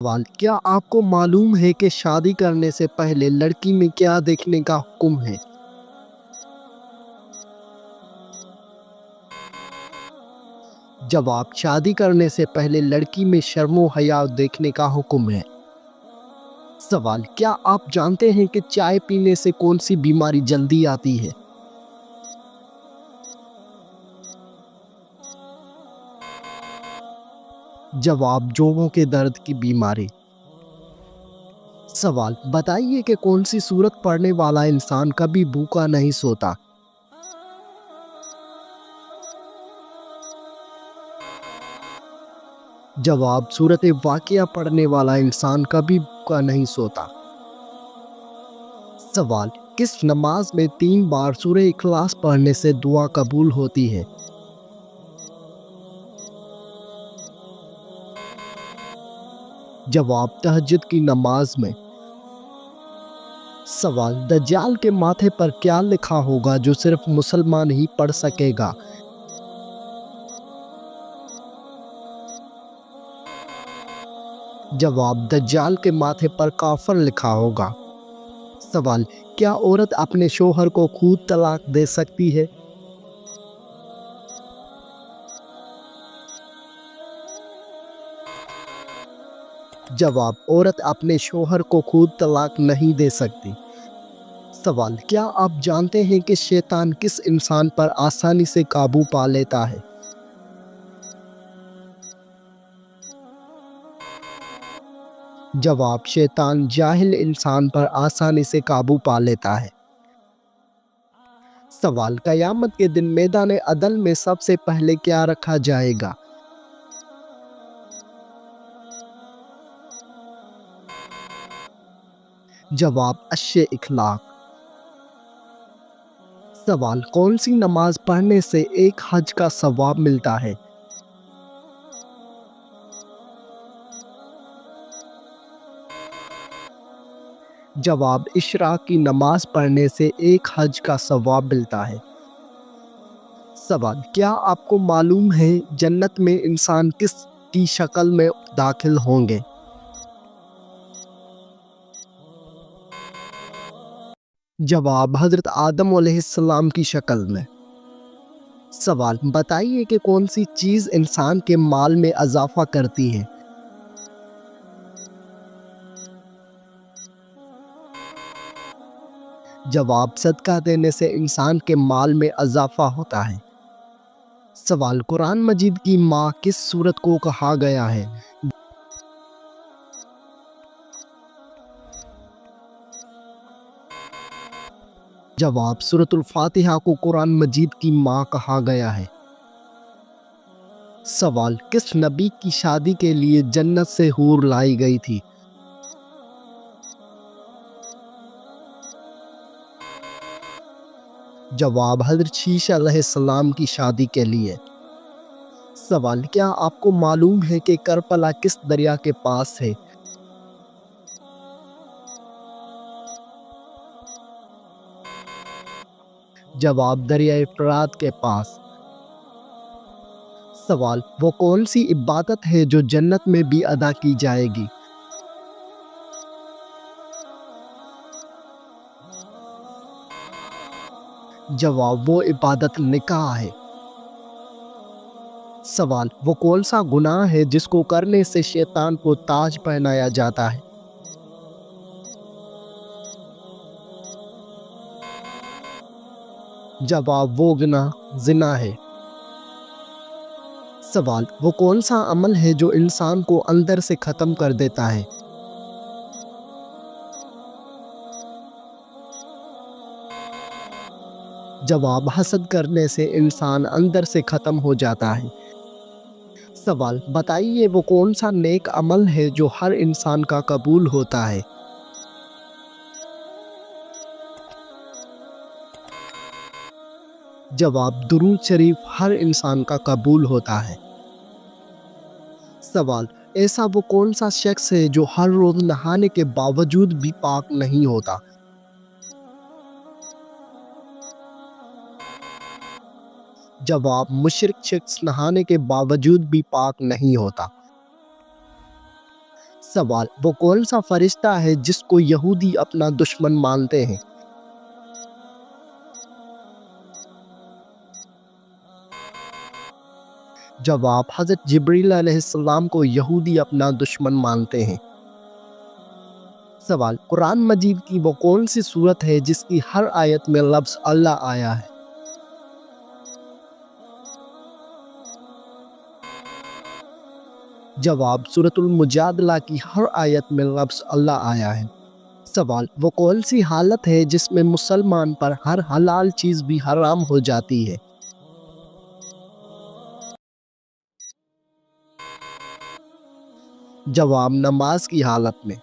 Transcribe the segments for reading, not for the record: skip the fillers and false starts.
سوال: کیا آپ کو معلوم ہے کہ شادی کرنے سے پہلے لڑکی میں کیا دیکھنے کا حکم ہے؟ جواب: شادی کرنے سے پہلے لڑکی میں شرم و حیا دیکھنے کا حکم ہے۔ سوال: کیا آپ جانتے ہیں کہ چائے پینے سے کون سی بیماری جلدی آتی ہے؟ جواب: جوڑوں کے درد کی بیماری۔ سوال: بتائیے کہ کون سی سورت پڑھنے والا انسان کبھی بھوکا نہیں سوتا؟ جواب: سورت واقعہ پڑھنے والا انسان کبھی بھوکا نہیں سوتا۔ سوال: کس نماز میں 3 بار سورہ اخلاص پڑھنے سے دعا قبول ہوتی ہے؟ جواب: تہجد کی نماز میں۔ سوال: دجال کے ماتھے پر کیا لکھا ہوگا جو صرف مسلمان ہی پڑھ سکے گا؟ جواب: دجال کے ماتھے پر کافر لکھا ہوگا۔ سوال: کیا عورت اپنے شوہر کو خود طلاق دے سکتی ہے؟ جواب: عورت اپنے شوہر کو خود طلاق نہیں دے سکتی۔ سوال: کیا آپ جانتے ہیں کہ شیطان کس انسان پر آسانی سے قابو پا لیتا ہے؟ جواب: شیطان جاہل انسان پر آسانی سے قابو پا لیتا ہے۔ سوال: قیامت کے دن میدان عدل میں سب سے پہلے کیا رکھا جائے گا؟ جواب: اچھے اخلاق۔ سوال: کون سی نماز پڑھنے سے ایک حج کا ثواب ملتا ہے؟ جواب: اشراق کی نماز پڑھنے سے ایک حج کا ثواب ملتا ہے۔ سوال: کیا آپ کو معلوم ہے جنت میں انسان کس کی شکل میں داخل ہوں گے؟ جواب: حضرت آدم علیہ السلام کی شکل میں۔ سوال: بتائیے کہ کون سی چیز انسان کے مال میں اضافہ کرتی ہے؟ جواب: صدقہ دینے سے انسان کے مال میں اضافہ ہوتا ہے۔ سوال: قرآن مجید کی ماں کس سورت کو کہا گیا ہے؟ جواب: سورۃ الفاتحہ کو قرآن مجید کی ماں کہا گیا ہے۔ سوال: کس نبی کی شادی کے لیے جنت سے حور لائی گئی تھی؟ جواب: حضرت شیشہ علیہ السلام کی شادی کے لیے۔ سوال: کیا آپ کو معلوم ہے کہ کربلا کس دریا کے پاس ہے؟ جواب: دریائے فرات کے پاس۔ سوال: وہ کون سی عبادت ہے جو جنت میں بھی ادا کی جائے گی؟ جواب: وہ عبادت نکاح ہے۔ سوال: وہ کون سا گناہ ہے جس کو کرنے سے شیطان کو تاج پہنایا جاتا ہے؟ جواب: وہ گناہ زنا ہے۔ سوال: وہ کون سا عمل ہے جو انسان کو اندر سے ختم کر دیتا ہے؟ جواب: حسد کرنے سے انسان اندر سے ختم ہو جاتا ہے۔ سوال: بتائیے وہ کون سا نیک عمل ہے جو ہر انسان کا قبول ہوتا ہے؟ جواب: درود شریف ہر انسان کا قبول ہوتا ہے۔ سوال: ایسا وہ کون سا شخص ہے جو ہر روز نہانے کے باوجود بھی پاک نہیں ہوتا؟ جواب: مشرک شخص نہانے کے باوجود بھی پاک نہیں ہوتا۔ سوال، وہ کون سا فرشتہ ہے جس کو یہودی اپنا دشمن مانتے ہیں؟ جواب، حضرت جبریل علیہ السلام کو یہودی اپنا دشمن مانتے ہیں۔ سوال، قرآن مجید کی وہ کون سی سورت ہے جس کی ہر آیت میں لفظ اللہ آیا ہے؟ جواب، سورۃ المجادلہ کی ہر آیت میں لفظ اللہ آیا ہے۔ سوال، وہ کون سی حالت ہے جس میں مسلمان پر ہر حلال چیز بھی حرام ہو جاتی ہے؟ جواب، نماز کی حالت میں۔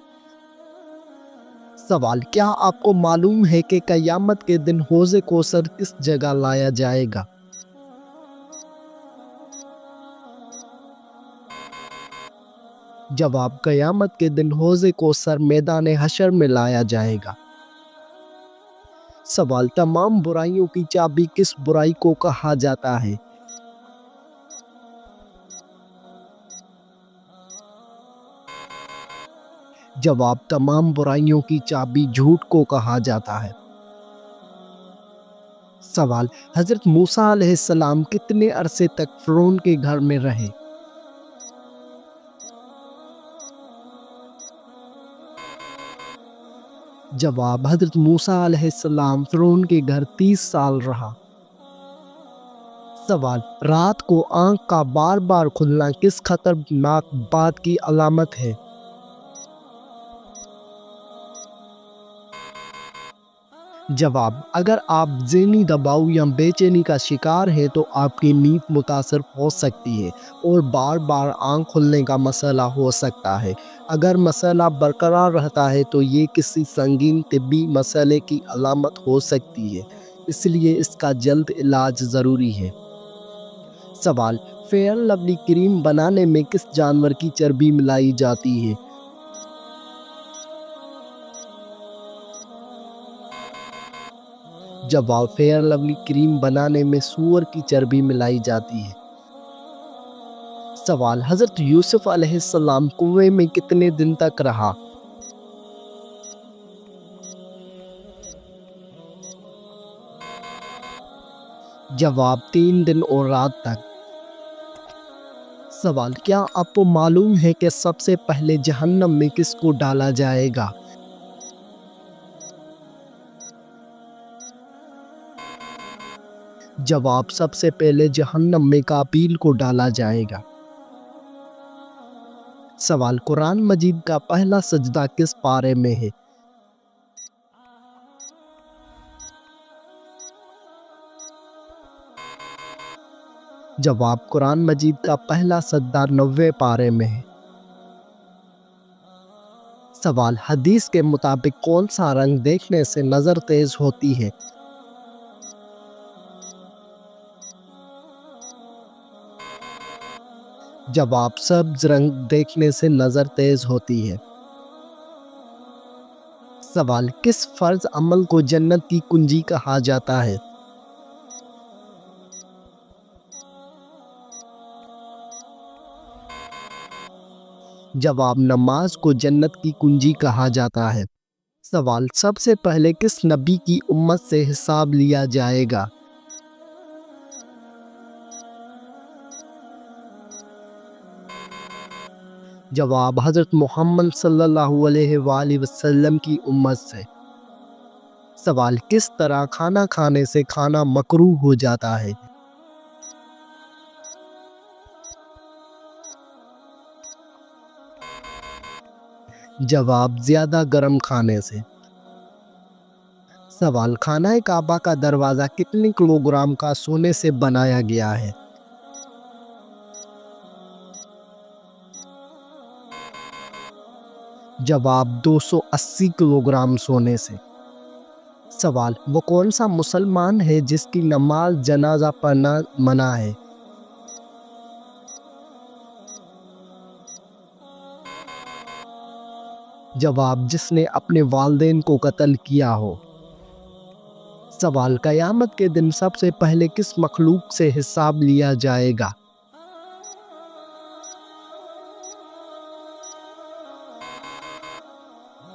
سوال، کیا آپ کو معلوم ہے کہ قیامت کے دن حوض کوثر کس جگہ لایا جائے گا؟ جواب، قیامت کے دن حوض کوثر میدان حشر میں لایا جائے گا۔ سوال، تمام برائیوں کی چابی کس برائی کو کہا جاتا ہے؟ جواب، تمام برائیوں کی چابی جھوٹ کو کہا جاتا ہے۔ سوال، حضرت موسیٰ علیہ السلام کتنے عرصے تک فرعون کے گھر میں رہے؟ جواب، حضرت موسیٰ علیہ السلام فرعون کے گھر 30 سال رہا۔ سوال، رات کو آنکھ کا بار بار کھلنا کس خطرناک بات کی علامت ہے؟ جواب، اگر آپ ذہنی دباؤ یا بے چینی کا شکار ہیں تو آپ کی نیند متاثر ہو سکتی ہے اور بار بار آنکھ کھلنے کا مسئلہ ہو سکتا ہے۔ اگر مسئلہ برقرار رہتا ہے تو یہ کسی سنگین طبی مسئلے کی علامت ہو سکتی ہے، اس لیے اس کا جلد علاج ضروری ہے۔ سوال، فیئر لولی کریم بنانے میں کس جانور کی چربی ملائی جاتی ہے؟ جواب، فیئر لولی کریم بنانے میں سور کی چربی ملائی جاتی ہے۔ سوال، حضرت یوسف علیہ السلام کنویں میں کتنے دن تک رہا؟ جواب، 3 دن اور رات تک۔ سوال، کیا آپ کو معلوم ہے کہ سب سے پہلے جہنم میں کس کو ڈالا جائے گا؟ جواب، سب سے پہلے جہنم میں قابیل کو ڈالا جائے گا۔ سوال، قرآن مجید کا پہلا سجدہ کس پارے میں ہے؟ جواب، قرآن مجید کا پہلا سجدہ 90 پارے میں ہے۔ سوال، حدیث کے مطابق کون سا رنگ دیکھنے سے نظر تیز ہوتی ہے؟ جواب، سبز رنگ دیکھنے سے نظر تیز ہوتی ہے۔ سوال، کس فرض عمل کو جنت کی کنجی کہا جاتا ہے؟ جواب، نماز کو جنت کی کنجی کہا جاتا ہے۔ سوال، سب سے پہلے کس نبی کی امت سے حساب لیا جائے گا؟ جواب، حضرت محمد صلی اللہ علیہ وآلہ وسلم کی امت سے۔ سوال، کس طرح کھانا کھانے سے کھانا مکروہ ہو جاتا ہے؟ جواب، زیادہ گرم کھانے سے۔ سوال، خانہ کعبہ کا دروازہ کتنے کلوگرام کا سونے سے بنایا گیا ہے؟ جواب، 280 کلوگرام سونے سے۔ سوال، وہ کون سا مسلمان ہے جس کی نماز جنازہ پڑھنا منع ہے؟ جواب، جس نے اپنے والدین کو قتل کیا ہو۔ سوال، قیامت کے دن سب سے پہلے کس مخلوق سے حساب لیا جائے گا؟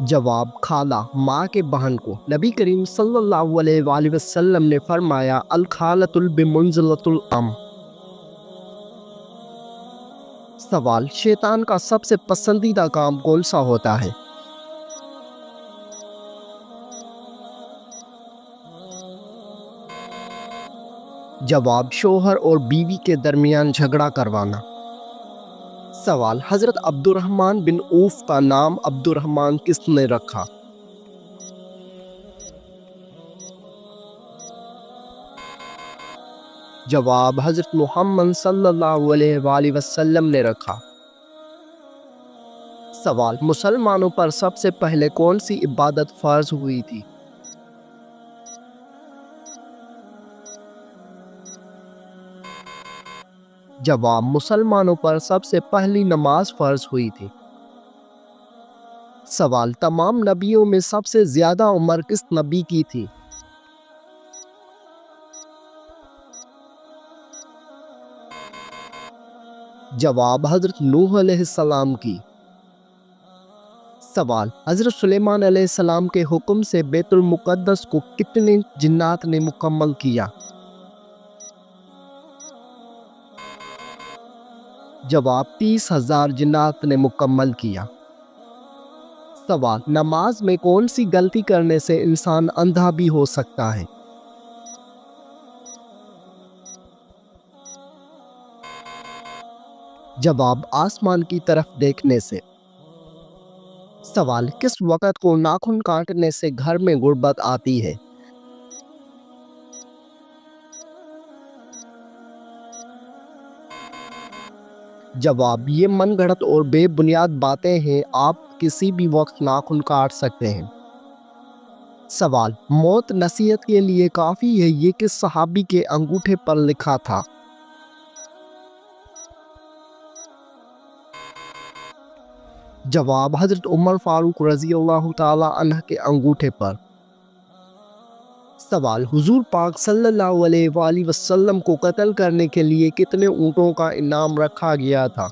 جواب خالہ ماں کے بہن کو۔ نبی کریم صلی اللہ علیہ وآلہ وسلم نے فرمایا الخالۃ بمنزلۃ الام۔ سوال شیطان کا سب سے پسندیدہ کام کون سا ہوتا ہے؟ جواب شوہر اور بیوی کے درمیان جھگڑا کروانا۔ سوال حضرت عبد الرحمن بن عوف کا نام عبد الرحمن کس نے رکھا؟ جواب حضرت محمد صلی اللہ علیہ وآلہ وسلم نے رکھا۔ سوال مسلمانوں پر سب سے پہلے کون سی عبادت فرض ہوئی تھی؟ جواب مسلمانوں پر سب سے پہلی نماز فرض ہوئی تھی۔ سوال تمام نبیوں میں سب سے زیادہ عمر کس نبی کی تھی؟ جواب حضرت نوح علیہ السلام کی۔ سوال حضرت سلیمان علیہ السلام کے حکم سے بیت المقدس کو کتنے جنات نے مکمل کیا؟ جواب 30,000 جنات نے مکمل کیا۔ سوال نماز میں کون سی غلطی کرنے سے انسان اندھا بھی ہو سکتا ہے؟ جواب آسمان کی طرف دیکھنے سے۔ سوال کس وقت کو ناخن کاٹنے سے گھر میں غربت آتی ہے؟ جواب یہ من گھڑت اور بے بنیاد باتیں ہیں، آپ کسی بھی وقت ناخن کاٹ سکتے ہیں۔ سوال موت نصیحت کے لیے کافی ہے، یہ کس صحابی کے انگوٹھے پر لکھا تھا؟ جواب حضرت عمر فاروق رضی اللہ تعالی عنہ کے انگوٹھے پر۔ سوال حضور پاک صلی اللہ علیہ وآلہ وسلم کو قتل کرنے کے لیے کتنے اونٹوں کا انعام رکھا گیا تھا؟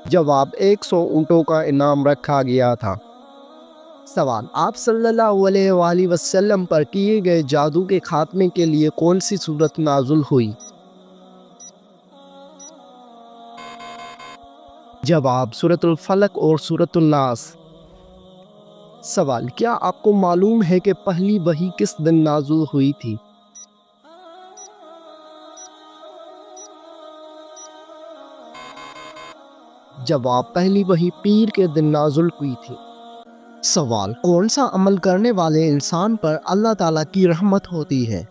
جواب 100 اونٹوں کا انعام رکھا گیا تھا۔ سوال آپ صلی اللہ علیہ وآلہ وسلم پر کیے گئے جادو کے خاتمے کے لیے کون سی سورت نازل ہوئی؟ جواب سورۃ الفلق اور سورۃ الناس۔ سوال کیا آپ کو معلوم ہے کہ پہلی وحی کس دن نازل ہوئی تھی؟ جواب پہلی وحی پیر کے دن نازل ہوئی تھی۔ سوال کون سا عمل کرنے والے انسان پر اللہ تعالیٰ کی رحمت ہوتی ہے؟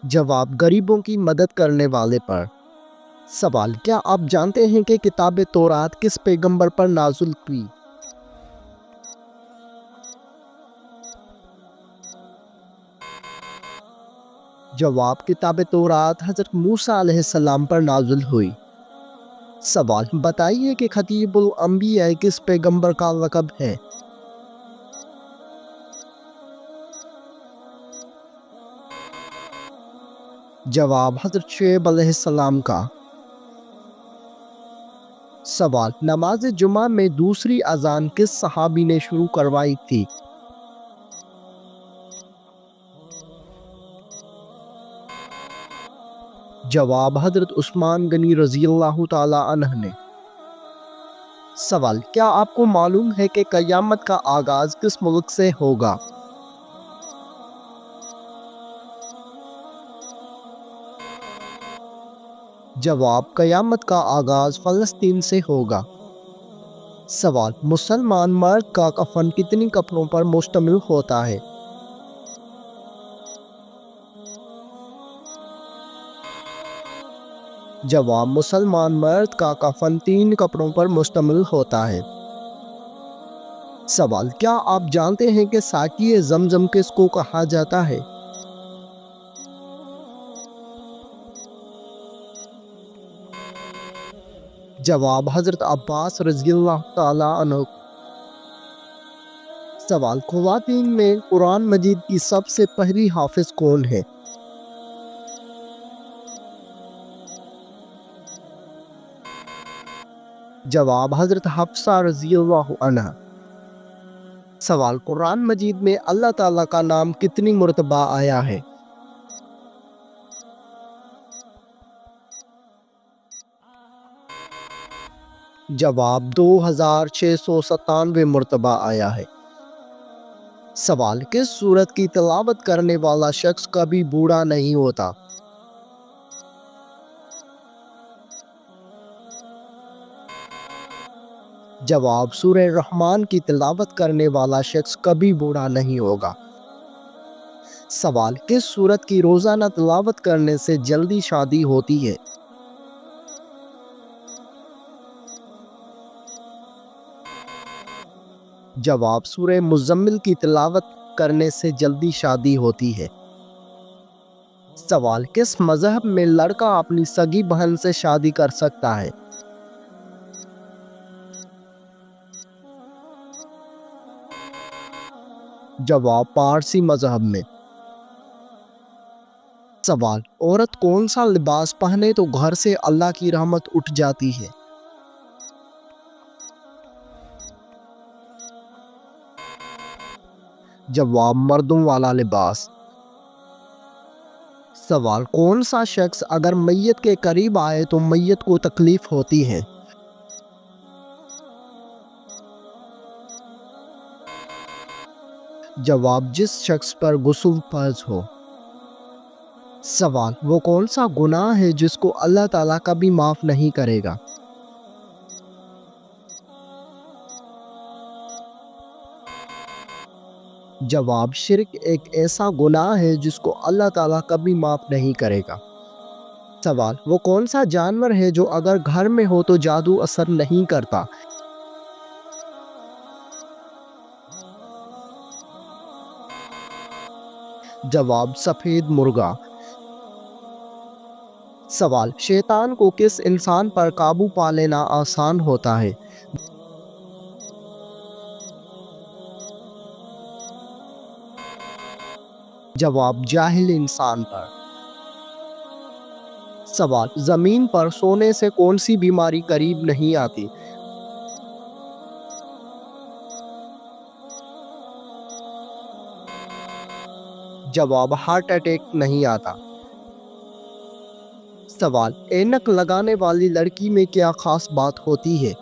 جواب غریبوں کی مدد کرنے والے پر۔ سوال کیا آپ جانتے ہیں کہ کتاب تورات کس پیغمبر پر نازل ہوئی؟ جواب کتاب تورات حضرت موسیٰ علیہ السلام پر نازل ہوئی۔ سوال بتائیے کہ خطیب الانبیاء کس پیغمبر کا لقب ہے؟ جواب حضرت شعیب علیہ السلام کا۔ سوال نماز جمعہ میں دوسری اذان کس صحابی نے شروع کروائی تھی؟ جواب حضرت عثمان غنی رضی اللہ تعالی عنہ نے۔ سوال کیا آپ کو معلوم ہے کہ قیامت کا آغاز کس ملک سے ہوگا؟ جواب قیامت کا آغاز فلسطین سے ہوگا۔ سوال مسلمان مرد کا کفن کتنی کپڑوں پر مشتمل ہوتا ہے؟ جواب مسلمان مرد کا کفن 3 کپڑوں پر مشتمل ہوتا ہے۔ سوال کیا آپ جانتے ہیں کہ ساقی زمزم کس کو کہا جاتا ہے؟ جواب حضرت عباس رضی اللہ تعالی عنہ۔ سوال خواتین میں قرآن مجید کی سب سے پہلی حافظ کون ہے؟ جواب حضرت حفصہ رضی اللہ عنہ۔ سوال، قرآن مجید میں اللہ تعالیٰ کا نام کتنی مرتبہ آیا ہے؟ جواب 2697 مرتبہ آیا ہے۔ سوال، کس سورت کی تلاوت کرنے والا شخص کبھی بوڑھا نہیں ہوتا؟ جواب، سورہ رحمان کی تلاوت کرنے والا شخص کبھی بوڑھا نہیں ہوگا۔ سوال، کس سورت کی روزانہ تلاوت کرنے سے جلدی شادی ہوتی ہے؟ جواب، سورہ مزمل کی تلاوت کرنے سے جلدی شادی ہوتی ہے۔ سوال، کس مذہب میں لڑکا اپنی سگی بہن سے شادی کر سکتا ہے؟ جواب، پارسی مذہب میں۔ سوال، عورت کون سا لباس پہنے تو گھر سے اللہ کی رحمت اٹھ جاتی ہے؟ جواب، مردوں والا لباس۔ سوال، کون سا شخص اگر میت کے قریب آئے تو میت کو تکلیف ہوتی ہے؟ جواب، جس شخص پر غسل فرض ہو۔ سوال، وہ کون سا گناہ ہے جس کو اللہ تعالیٰ کبھی معاف نہیں کرے گا؟ جواب، شرک ایک ایسا گناہ ہے جس کو اللہ تعالیٰ کبھی معاف نہیں کرے گا۔ سوال، وہ کون سا جانور ہے جو اگر گھر میں ہو تو جادو اثر نہیں کرتا؟ جواب، سفید مرغا۔ سوال، شیطان کو کس انسان پر قابو پا لینا آسان ہوتا ہے؟ جواب، جاہل انسان پر۔ سوال، زمین پر سونے سے کون سی بیماری قریب نہیں آتی؟ جواب، ہارٹ اٹیک نہیں آتا۔ سوال، اینک لگانے والی لڑکی میں کیا خاص بات ہوتی ہے؟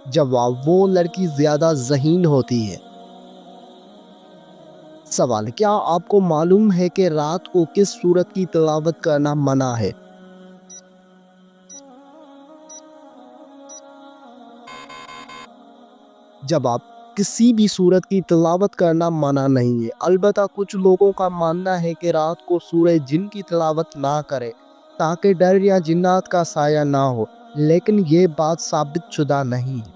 جواب، وہ لڑکی زیادہ ذہین ہوتی ہے۔ سوال، کیا آپ کو معلوم ہے کہ رات کو کس سورت کی تلاوت کرنا منع ہے؟ جواب، کسی بھی سورت کی تلاوت کرنا منع نہیں ہے، البتہ کچھ لوگوں کا ماننا ہے کہ رات کو سورہ جن کی تلاوت نہ کرے تاکہ ڈر یا جنات کا سایہ نہ ہو، لیکن یہ بات ثابت شدہ نہیں ہے۔